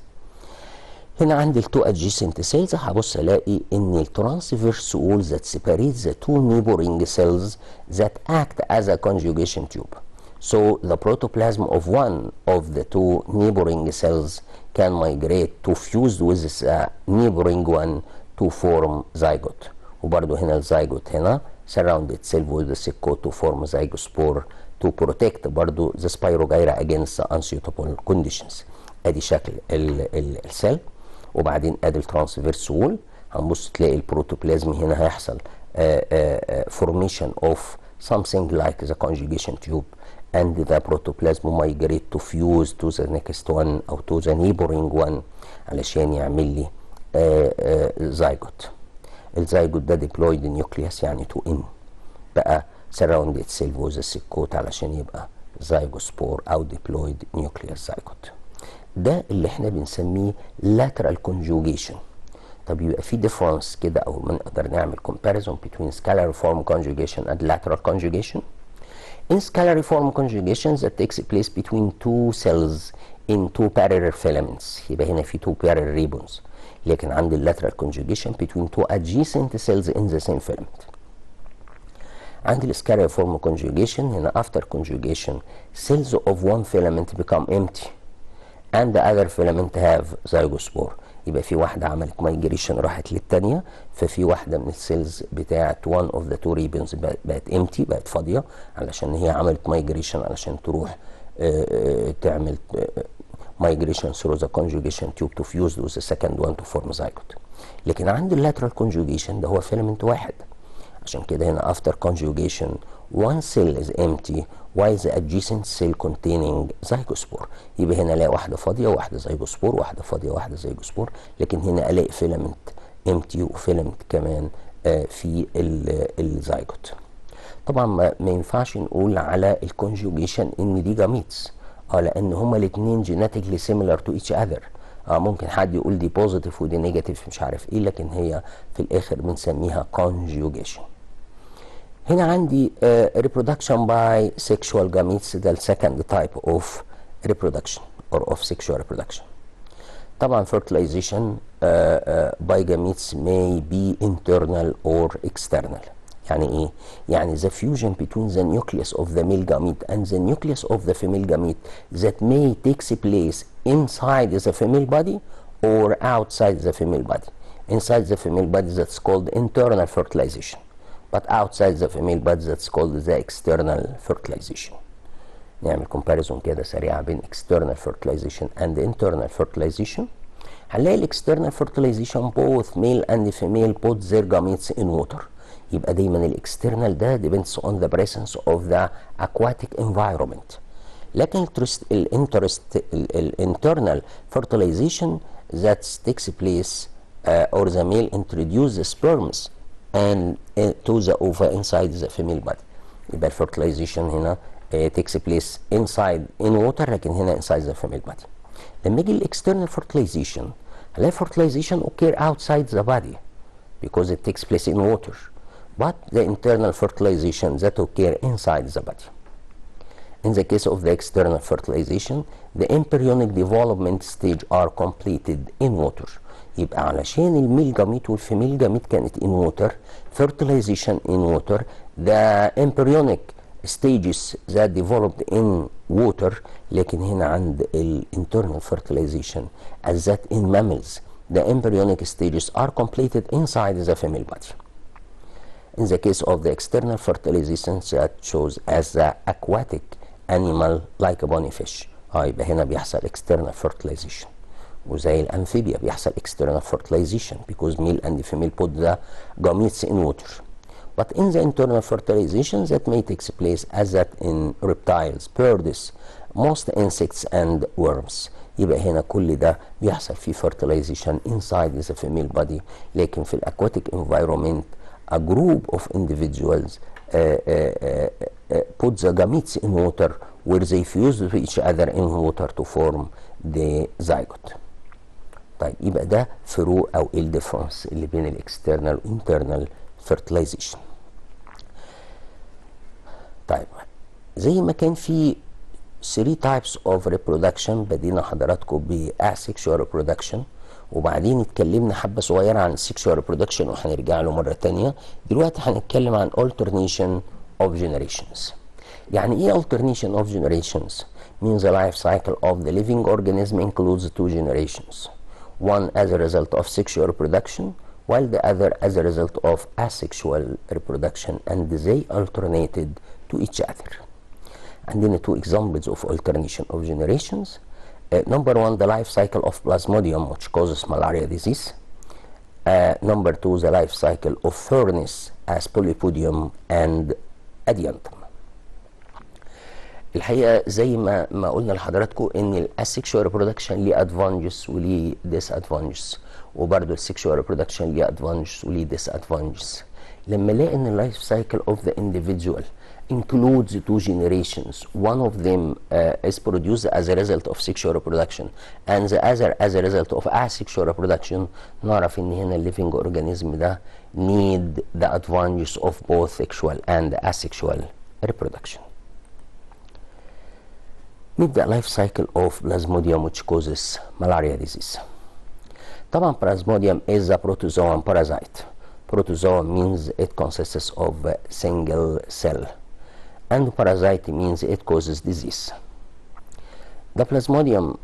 Speaker 2: هنا عندي التو adjacent cells هبص الاقي ان الترانسفيرس wall that separates the two neighboring cells that act as a conjugation tube. So the protoplasm of one of the two neighboring cells can migrate to fuse with the neighboring one to form zygote. وبرضه هنا الزيجوت هنا surround itself with the thick coat to form zygospore to protect برضه the spirogyra against the unsuitable conditions. ادي شكل السيل، وبعدين ادي الترانسفيرس وول. هنبص تلاقي البروتوبلازم هنا هيحصل formation of something like the conjugation tube, and the protoplasm migrate to fuse to the next one او to the neighboring one علشان يعمل لي زيجوت. الزيجوت ده diploid nucleus يعني 2n بقى surround itself with a thick coat علشان يبقى زيجوسبور او diploid nucleus زيجوت. ده اللي احنا بنسميه lateral conjugation. طب يبقى في difference كده او نقدر نعمل comparison between scalar form conjugation and lateral conjugation. In scalar form conjugations that takes place between two cells in two parallel filaments، يبقى هنا في two parallel ribbons. لكن عند lateral conjugation between two adjacent cells in the same filament. عند السكالار form conjugation هنا after conjugation cells of one filament become empty and the other filament have zygospore. يبقى في واحدة عملت مايجريشن راحت للتانية، ففي واحدة من السيلز بتاعت one of the two ribbons بقت empty، بقت فاضية علشان هي عملت مايجريشن علشان تروح تعمل migration through the conjugation tube to fuse with the second one to form zygote. لكن عند اللاترال conjugation ده هو فيلمنت واحد، عشان كده هنا after conjugation one cell is empty while the adjacent cell containing zygospore. يبقى هنا الاقي واحده فاضيه وواحده zygospore، واحده فاضيه وواحده zygospore، لكن هنا الاقي فيلمنت empty وفيلمنت كمان في الزيجوت. طبعا ما ينفعش نقول على الكونجوجيشن ان دي جاميتس، لان هما الاثنين جيناتيكلي سيميلار تو ايتش اذر. ممكن حد يقول دي بوزيتيف ودي نيجاتيف مش عارف ايه، لكن هي في الاخر بنسميها conjugation. هنا عندي reproduction by sexual gametes، ده السكند تايب اوف reproduction or of sexual reproduction. طبعا fertilization by gametes may be internal or external. يعني ايه؟ يعني the fusion between the nucleus of the male gamete and the nucleus of the female gamete that may takes place inside the female body or outside the female body. Inside the female body that's called internal fertilization, but outside the female body that's called the external fertilization. نعمل comparison كده سريعة بين external fertilization and internal fertilization. هنلاقي الاكسترنال fertilization both male and female put their gametes in water. يبقى دايما الاكسترنال ده depends on the presence of the aquatic environment. لكن الانترنال fertilization that takes place or the male introduce the sperms and to the ova inside the female body. يبقى الfertilization هنا takes place inside in water، لكن هنا inside the female body. لما يجي الاكسترنال fertilization هنلاقي fertilization occur outside the body because it takes place in water, but the internal fertilization that occur inside the body. In the case of the external fertilization, the embryonic development stage are completed in water. يبقى علشان الميل جاميت والفيميل جاميت كانت in water, fertilization in water, the embryonic stages that developed in water. لكن هنا عند internal fertilization as that in mammals, the embryonic stages are completed inside the female body. In the case of the external fertilization that shows as the aquatic animal like a bonyfish، يبقى هنا بيحصل external fertilization. وزي الأمفيبيا بيحصل external fertilization because male and female put the gametes in water. But in the internal fertilization that may take place as that in reptiles, birds, most insects and worms. يبقى هنا كل ده بيحصل فيه fertilization inside the female body. لكن في aquatic environment a group of individuals put the gametes in water where they fuse with each other in water to form the zygote. طيب يبقى ده فروق او ايه الديفرنس اللي بين الاكسترنال والانترنال fertilization. طيب زي ما كان في 3 types of reproduction بدينا حضراتكم ب asexual reproduction، وبعدين اتكلمنا حبة صغيرة عن sexual reproduction وهنرجع له مرة تانية. دلوقتي هنتكلم عن alternation of generations. يعني ايه alternation of generations؟ means the life cycle of the living organism includes 2 generations. One as a result of sexual reproduction while the other as a result of asexual reproduction, and they alternated to each other. عندنا 2 examples of alternation of generations. Number 1, the life cycle of Plasmodium, which causes malaria disease. Number 2, the life cycle of Furnace as Polypodium and Adiantum. الحقيقة زي ما قلنا لحضراتكم ان الاسexual reproduction ليه advantages وليه disadvantages، وبرضه السexual reproduction ليه advantages وليه disadvantages. لما الاقي ان اللايف سايكل of the individual includes 2 generations, one of them is produced as a result of sexual reproduction and the other as a result of asexual reproduction، نعرف ان هنا living organism ده need the advantages of both sexual and asexual reproduction. meet the life cycle of plasmodium which causes malaria disease. طبعا plasmodium is a protozoan parasite. Protozoan means it consists of a single cell, and parasite means it causes disease. The plasmodium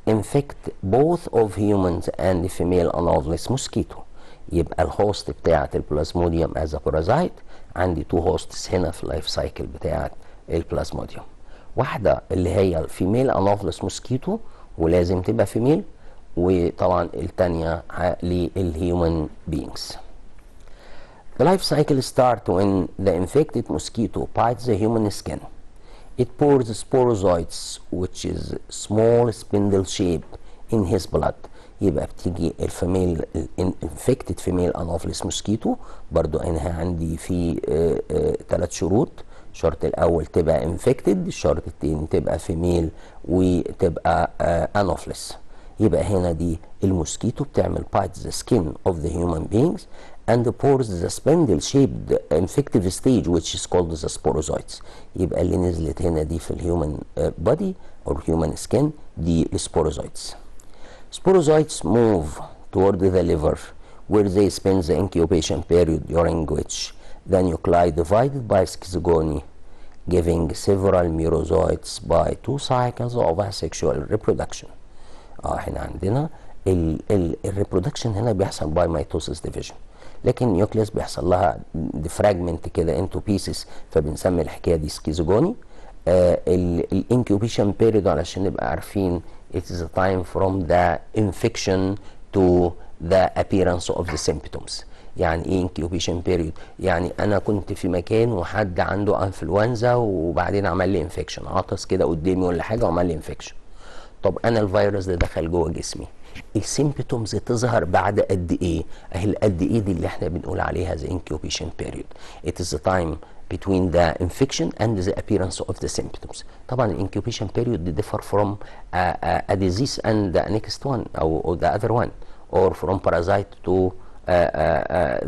Speaker 2: infect both of humans and female anopheles mosquito. يبقى الهوست بتاعت البلازموديوم as a parasite عندي تو هوستس هنا في اللايف سايكل بتاعت البلازموديوم. واحدة اللي هي الفيميل انوفلس موسكيتو ولازم تبقى فيميل، وطبعا التانية للهيومن beings. The life cycle starts when the infected mosquito bites the human skin. It pours sporozoites which is small spindle shape in his blood. يبقى بتيجي الفيميل infected female anopheles mosquito. برضو انا عندي في 3 شروط. الشرط الاول تبقى infected، الشرط الثاني تبقى فيميل وتبقى anopheles. يبقى هنا دي الموسكيتو بتعمل bites the skin of the human beings and pours the spindle shaped infective stage which is called the sporozoites. يبقى اللي نزلت هنا دي في الهيومن body or human skin دي السبوروزويتس. Sporozoites move toward the liver where they spend the incubation period during which the nuclei divided by schizogony, giving several merozoites by 2 cycles of asexual reproduction. احنا عندنا الريبرودكشن هنا بيحصل باي ميتوسيس ديفيجن، لكن النيوكليس بيحصل لها ديفراجمنت كده انتو بيسز، فبنسمي الحكايه دي سكيزوجوني. الانكيوبيشن بيريود علشان نبقى عارفين it is a time from the infection to the appearance of the symptoms. يعني ايه incubation period؟ يعني انا كنت في مكان وحد عنده انفلونزا وبعدين عمل لي انفكشن، عطس كده قدامي ولا حاجه وعمل لي انفكشن. طب انا الفيروس ده دخل جوه جسمي، السيمبتومز تظهر بعد قد ايه؟ اهي قد ايه دي اللي احنا بنقول عليها the incubation period. It is the time between the infection and the appearance of the symptoms. طبعا ال incubation period differ from a disease and the next one or the other one or from parasite to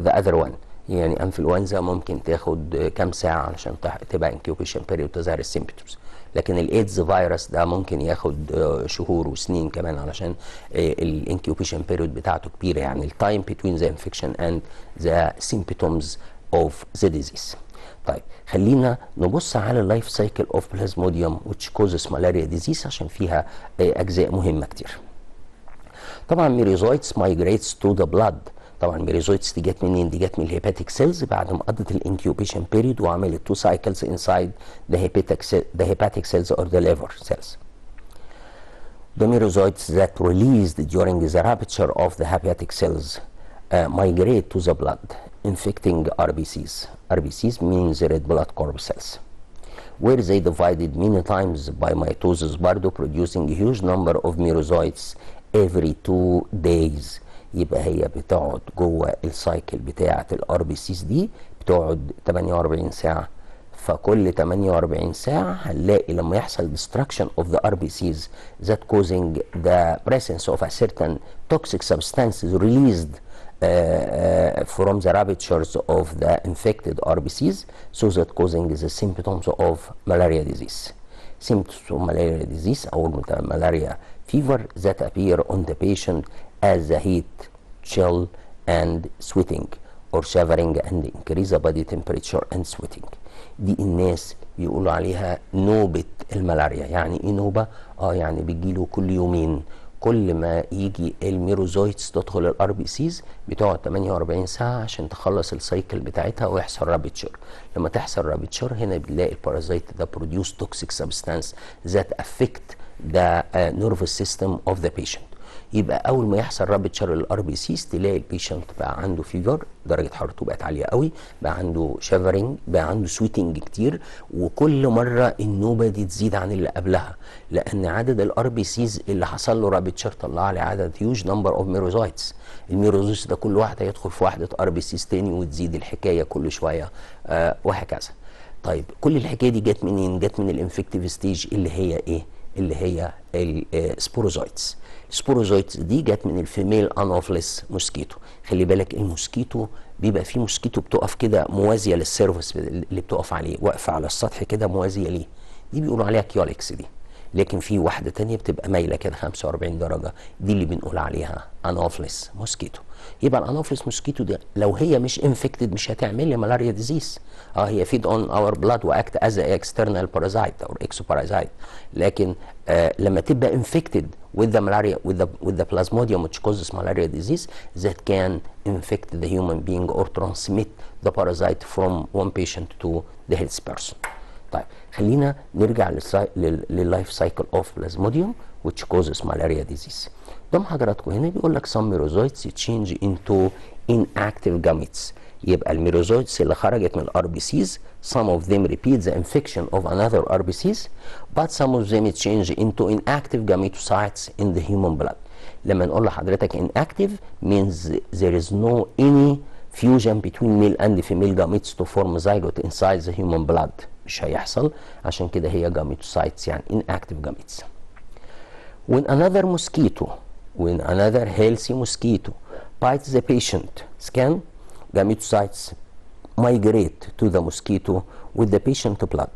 Speaker 2: the other one. يعني انفلونزا ممكن تاخد كام ساعة علشان تبقى incubation period تظهر السيمبتومز، لكن الايدز فيروس ده ممكن ياخد شهور وسنين كمان علشان الانكيوبيشن بيريود بتاعته كبيره، يعني التايم بين ذا انفكشن اند ذا سيمبتومز اوف ذا ديزيز. طيب خلينا نبص على اللايف سايكل اوف بلازموديوم which causes malaria disease عشان فيها اجزاء مهمه كتير. طبعا ميريزويتس migrates to the blood. طبعا ميريزويتس دي جت منين؟ دي جت من الهيباتيك سيلز بعد ما قضت الانكيوبيشن بيريود وعملت 2 cycles inside the hepatic cells or the liver cells. The merozoites that released during the rupture of the hepatic cells migrate to the blood, infecting RBCs. RBCs means red blood corpuscle cells, where they divided many times by mitosis, برضه producing a huge number of merozoites every 2 days. يبقى هي بتقعد جوه السايكل بتاعه الار بي سيز دي بتقعد 48 ساعه، فكل 48 ساعه هنلاقي لما يحصل destruction of the RBCs that causing the presence of a certain toxic substances released from the ruptures of the infected RBCs, so that causing the symptoms of malaria disease. Symptoms of malaria disease or malaria fever that appear on the patient as the heat, chill and sweating or shivering and increase the body temperature and sweating. دي الناس بيقولوا عليها نوبة الملاريا. يعني ايه نوبة؟ يعني بيجيله كل يومين، كل ما يجي الميروزويتس تدخل الار بي سيز بتقعد 48 ساعة عشان تخلص السايكل بتاعتها ويحصل رابتشر. لما تحصل رابتشر هنا بنلاقي البارازيت ده produce toxic substance that affect the nervous system of the patient. يبقى اول ما يحصل رابتشر الار بي سيز تلاقي البيشنت بقى عنده فيفر، درجه حرارته بقت عاليه قوي، بقى عنده شيفرنج، بقى عنده سويتنج كتير، وكل مره النوبه دي تزيد عن اللي قبلها، لان عدد الار بي سيز اللي حصل له رابتشر طلع لي عدد هيوج نمبر اوف ميروزويتس. الميروزويتس ده كل واحده يدخل في واحده ار بي سيز تاني وتزيد الحكايه كل شويه وهكذا. طيب كل الحكايه دي جت منين؟ جت من الانفكتيف ستيج اللي هي ايه؟ اللي هي السبوروزويتس. السبوروزويتس دي جت من الفيميل انوفلس موسكيتو. خلي بالك الموسكيتو بيبقى فيه موسكيتو بتقف كده موازيه للسيرفس اللي بتقف عليه، واقفه على السطح كده موازيه ليه، دي بيقولوا عليها كيوليكس. دي لكن في واحده تانية بتبقى مايله كده 45 درجه، دي اللي بنقول عليها انوفلس موسكيتو. يبقى الانوفلس موسكيتو دي لو هي مش انفكتد مش هتعمل لي ملاريا ديزيز. هي فيد اون اور بلاد واكت از اكسترنال بارازايت او اكسوبارازايت، لكن لما تبقى انفكتد with the malaria with the plasmodium which causes malaria disease that can infect the human being or transmit the parasite from one patient to the healthy person. طيب خلينا نرجع لللايف سايكل اوف بلازموديوم which causes malaria disease. قدام حضراتكم هنا بيقول لك some merozoites change into inactive gametes. يبقى الميروزويتس اللي خرجت من الار بي سيز some of them repeat the infection of another RBCs but some of them change into inactive gametocytes in the human blood. لما نقول لحضرتك inactive means there is no any fusion between male and female gametes to form zygote inside the human blood. مش هيحصل، عشان كده هي gametocytes يعني inactive gametes. When another healthy mosquito bites the patient skin, gametocytes migrate to the mosquito with the patient blood,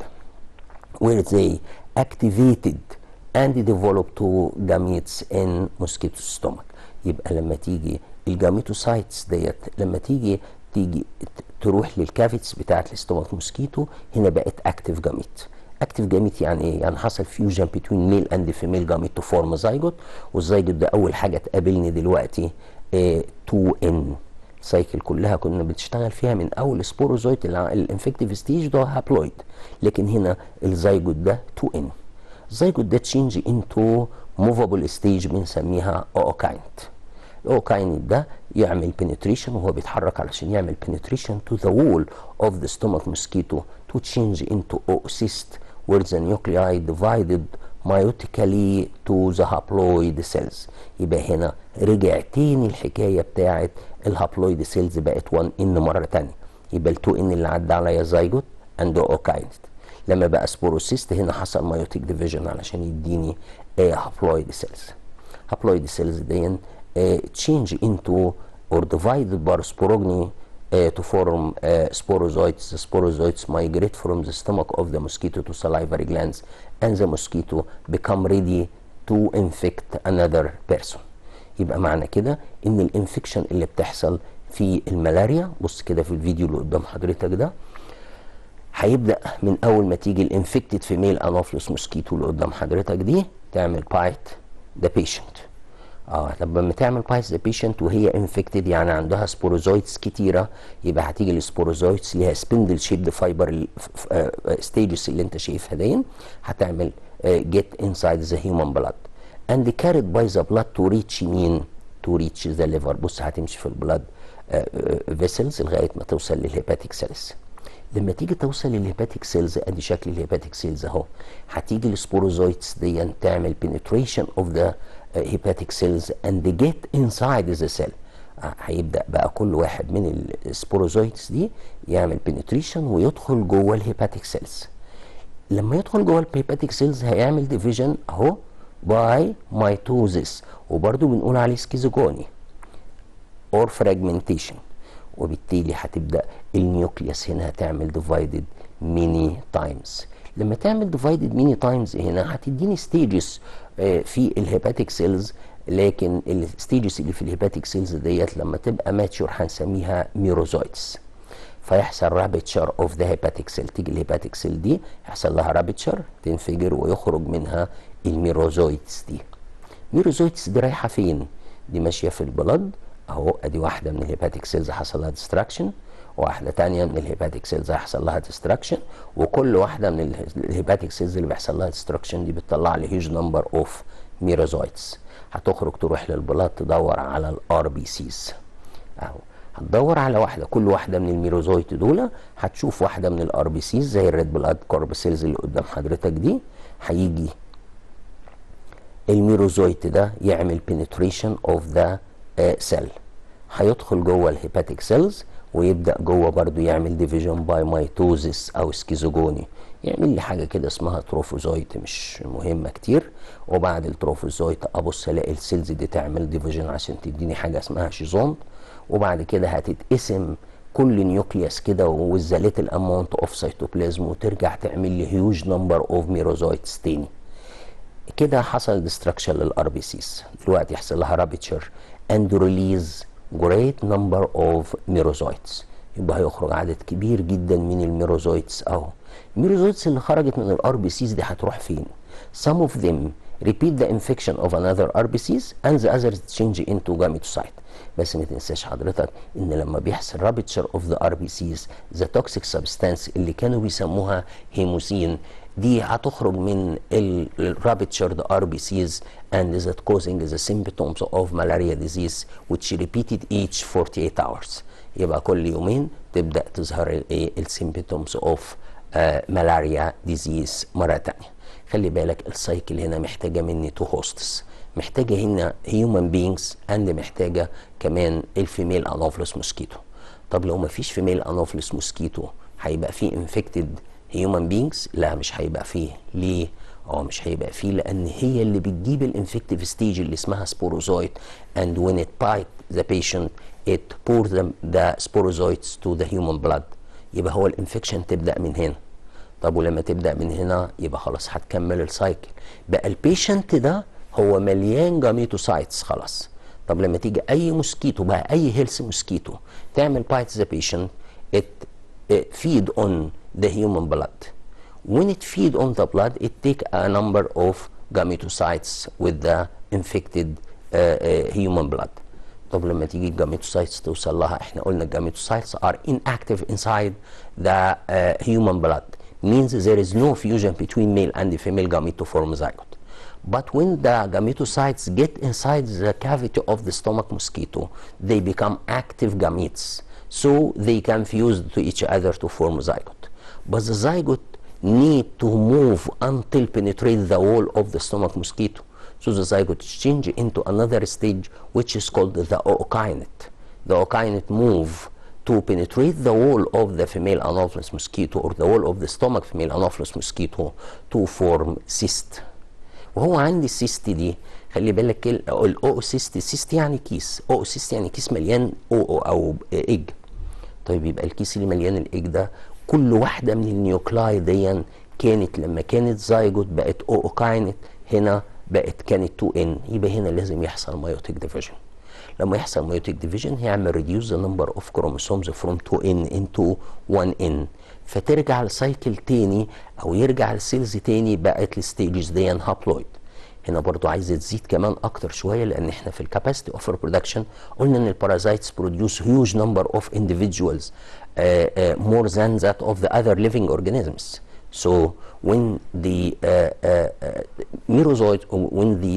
Speaker 2: where they activated and develop two gametes in mosquito stomach. يبقى لما تيجي الجاميتوسايتس ديت لما تيجي تروح للكافيتس بتاعت الاستومك موسكيتو، هنا بقت اكتيف جاميت. اكتيف جاميت يعني ايه؟ يعني حصل فيوجن بين ميل اند فيميل جاميت تو فورم زايجوت، والزايجوت ده اول حاجه تقابلني دلوقتي 2 ان سايكل كلها كنا بنشتغل فيها من اول سبوروزويت الانفكتيف ستيج ده هابلويد، لكن هنا الزايجوت ده 2 ان. الزايجوت ده تشينج انتو موفابل ستيج بنسميها اوكاينت. الاوكاينت ده يعمل بنتريشن، وهو بيتحرك علشان يعمل بنتريشن تو ذا وول اوف ذا ستومك موسكيتو تو تشينج انتو oocyst where the nuclei divided meiotically to the haploid cells. يبقى هنا رجع تاني الحكايه بتاعت الهابلويد سيلز بقت 1 ان مره تانيه. يبقى ال 2 ان اللي عدى عليا زايجوت اند اوكاينت. لما بقى سبوروسيست هنا حصل مايوتيك ديفيجن علشان يديني هابلويد سيلز. هابلويد سيلز دي change into or divided by sporogny to form sporozoites. The sporozoites migrate from the stomach of the mosquito to salivary glands, and the mosquito become ready to infect another person. يبقى معنى كده ان الانفكشن اللي بتحصل في الملاريا، بص كده في الفيديو اللي قدام حضرتك ده، هيبدأ من اول ما تيجي الانفكتد فيميل انوفلس موسكيتو اللي قدام حضرتك دي تعمل بايت ذا بيشنت. لما تعمل بايت ذا بيشنت وهي انفكتد يعني عندها سبوروزويتس كتيره، يبقى هتيجي السبوروزويتس ليها سبندل شيبد فايبر ستيجز اللي انت شايفها دي، هتعمل جيت انسايد ذا هيومن بلاد اند كاريد باي ذا بلاد تو ريتش مين؟ تو ريتش ذا ليفر. بص هتمشي في البلاد فيسلز لغايه ما توصل للهيباتيك سيلز. لما تيجي توصل للهيباتيك سيلز، ادي شكل الهيباتيك سيلز اهو، هتيجي السبوروزويتس دي تعمل penetration of the hepatic cells and get inside the cell. هيبدأ بقى كل واحد من السبوروزويتس دي يعمل penetration ويدخل جوه الهيباتيك سيلز. لما يدخل جوه الهيباتيك سيلز هيعمل division اهو by mitosis، وبرده بنقول عليه سكيزوجوني or fragmentation، وبالتالي هتبدأ النيوكليوس هنا هتعمل divided many times. لما تعمل divided many times هنا هتديني ستيجز في الهيباتيك سيلز، لكن الستيجز اللي في الهيباتيك سيلز ديت لما تبقى ماتشور هنسميها ميروزويتس. فيحصل رابتشر اوف ذا هيباتيك سيل، تيجي الهيباتيك سيل دي يحصل لها رابتشر تنفجر ويخرج منها الميروزويتس دي. الميروزويتس دي رايحه فين؟ دي ماشيه في البلد اهو، ادي واحده من الهيباتيك سيلز حصل لها ديستراكشن، واحده تانية من الهيباتيك سيلز هيحصل لها ديستراكشن، وكل واحده من الهيباتيك سيلز اللي بيحصل لها ديستراكشن دي بتطلع لي هيوج نمبر اوف ميروزويتس. هتخرج تروح للبلاد تدور على الار بي سيز اهو، هتدور على واحده، كل واحده من الميروزويت دول هتشوف واحده من الار بي سيز زي الريد بلاد كوربسيلز اللي قدام حضرتك دي. هيجي الميروزويت ده يعمل penetration of the cell، هيدخل جوه الهيباتيك سيلز ويبدأ جوه برضو يعمل ديفيجن باي مايتوزيس او سكيزوجوني، يعمل لي حاجه كده اسمها تروفوزويت مش مهمه كتير. وبعد التروفوزويت ابص الاقي السيلز دي تعمل ديفيجن عشان تديني حاجه اسمها شيزون، وبعد كده هتتقسم كل نيوكليوس كده وزالت الاماونت اوف سيتوبلازم وترجع تعمل لي هيوج نمبر اوف ميروزويتس تاني. كده حصل ديستراكشن للار بي سيز، دلوقتي يحصل لها رابتشر اند ريليز جريت نمبر اوف ميروزويتس، يبقى هيخرج عدد كبير جدا من الميروزويتس اهو. الميروزويتس اللي خرجت من الار بي سيز دي هتروح فين؟ some of them repeat the infection of another RBCs and the others change into gametocyte. بس ما تنساش حضرتك ان لما بيحصل rupture of the RBCs the toxic substance اللي كانوا بيسموها هيموسين دي هتخرج من ruptured RBCs and that causing the symptoms of malaria disease which repeated each 48 hours. يبقى كل يومين تبدأ تظهر السيمبتومز اوف ملاريا ديزيز مرة تانية. خلي بالك السايكل هنا محتاجة مني تو هوستس، محتاجة هنا هيومن بينجز اند محتاجة كمان الفيميل انوفلس موسكيتو. طب لو مفيش فيميل انوفلس موسكيتو هيبقى فيه انفكتد هيومن بينجز؟ لا مش هيبقى فيه. ليه؟ مش هيبقى فيه لان هي اللي بتجيب الانفكتيف ستيج اللي اسمها سبوروزويت and when it bite the patient it pours the sporozoites to the human blood. يبقى هو الانفكشن تبدأ من هنا. طب ولما تبدأ من هنا يبقى خلاص هتكمل السايكل، بقى البيشنت ده هو مليان جاميتوسايتس خلاص. طب لما تيجي اي موسكيتو بقى اي هيلث موسكيتو تعمل بايت ذا بيشنت it feed on the human blood. When it feed on the blood it take a number of gametocytes with the infected human blood. طب لما تيجي الجاميتوسايتس توصل لها، احنا قلنا الجاميتوسايتس are inactive inside the human blood, means there is no fusion between male and female gamete to form zygote. But when the gametocytes get inside the cavity of the stomach mosquito, they become active gametes, so they can fuse to each other to form zygote. But the zygote need to move until penetrate the wall of the stomach mosquito. So the zygote change into another stage which is called the ookinete. The ookinete move to penetrate the wall of the female anopheles mosquito or the wall of the stomach female anopheles mosquito to form cyst. وهو عندي السيست دي خلي بالك الاوسيست، السيست يعني كيس، اوسيست يعني كيس مليان او ايج. طيب يبقى الكيس اللي مليان الايج ده كل واحده من النيوكلاي دي كانت لما كانت زايجوت بقت اوكاينت، هنا بقت كانت 2 n، يبقى هنا لازم يحصل مايوتيك ديفيجن. لما يحصل مايوتيك ديفيجن هيعمل ريديوس ذا نمبر اوف كروموسومز فروم 2 n into 1 n، فترجع لسايكل تاني او يرجع لسيلز تاني بقت الستيجز دي هابلويد. هنا برضو عايزه تزيد كمان اكتر شويه لان احنا في الكاباسيتي اوف ريبرودكشن قلنا ان البارازايتس بروديوس هيوج نمبر اوف individuals more than that of the other living organisms. So when the merozoite or when the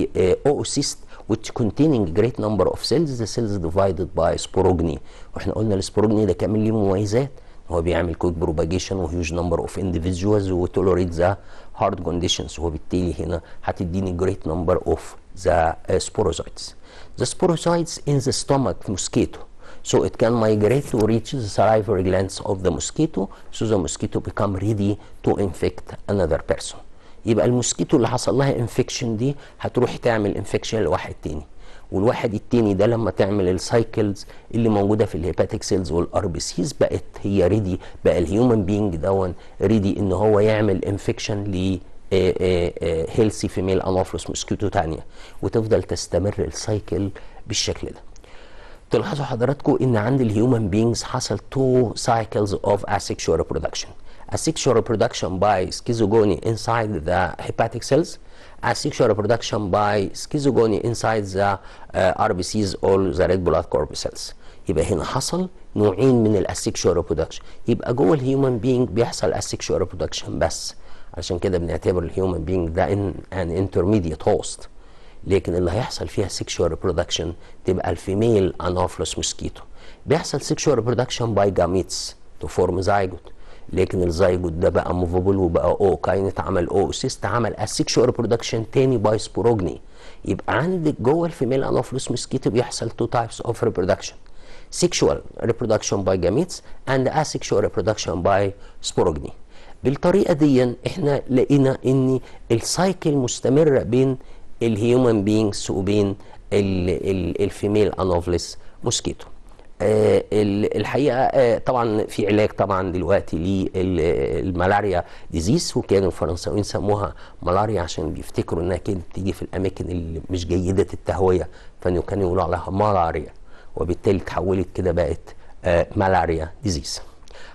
Speaker 2: oocyst which containing great number of cells, the cells divided by sporogny. واحنا قلنا السبوروجني ده كمان ليه مميزات، هو بيعمل كويك بروباجيشن وهيوج نمبر اوف individuals وتولوريت ذا هارد كونديشنز، وبالتالي هنا هتديني great number of the sporozoites. The sporozoites in the stomach mosquito, so it can migrate to reach the salivary glands of the mosquito, so the mosquito become ready to infect another person. يبقى الموسكيتو اللي حصل لها انفكشن دي هتروح تعمل انفكشن لواحد تاني، والواحد التاني ده لما تعمل السايكلز اللي موجوده في الهيباتيك سيلز والار بي سيز بقت هي ريدي، بقى الهيومن بينج دون ريدي ان هو يعمل انفكشن ل هيلثي فيميل انوفلس موسكيتو تانيه، وتفضل تستمر السايكل بالشكل ده. تلاحظوا حضراتكم ان عند الهيومن بينجز حصل 2 cycles of asexual reproduction. Asexual reproduction by schizogony inside the hepatic cells, asexual reproduction by schizogony inside the RBCs or the red blood corpuscles. يبقى هنا حصل نوعين من الاسexual reproduction، يبقى جوه الهيومن بينج بيحصل asexual reproduction بس، عشان كده بنعتبر الهيومن بينج ده an intermediate host. لكن اللي هيحصل فيها sexual reproduction تبقى الفيميل انوفلس موسكيتو. بيحصل sexual reproduction by gametes to form zygote، لكن الزيجوت ده بقى موفابل وبقى اوكاينت عمل اوسيست عمل asexual reproduction تاني باي سبوروجني. يبقى عندك جوه الفيميل انوفلس موسكيتو بيحصل 2 types of reproduction: sexual reproduction by gametes and asexual reproduction by sporogny. بالطريقه دي احنا لقينا ان السايكل مستمره بين الهيومن بينجز وبين الفيميل انوفلس موسكيتو. الحقيقه طبعا في علاج طبعا دلوقتي للملاريا ديزيز، وكانوا الفرنساويين سموها ملاريا عشان بيفتكروا انها كانت تيجي في الاماكن اللي مش جيده التهويه، فانه كانوا يقولوا عليها ملاريا، وبالتالي اتحولت كده بقت ملاريا ديزيز.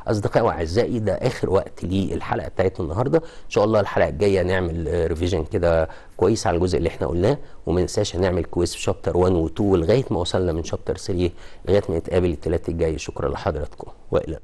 Speaker 2: اصدقائي واعزائي، ده اخر وقت للحلقه بتاعتنا النهارده. ان شاء الله الحلقه الجايه نعمل ريفيجن كده كويس على الجزء اللي احنا قلناه، وما ننساش هنعمل كويس في شابتر 1 و 2 لغايه ما وصلنا من شابتر 3 لغايه ما نتقابل الثلاث الجاي. شكرا لحضراتكم والى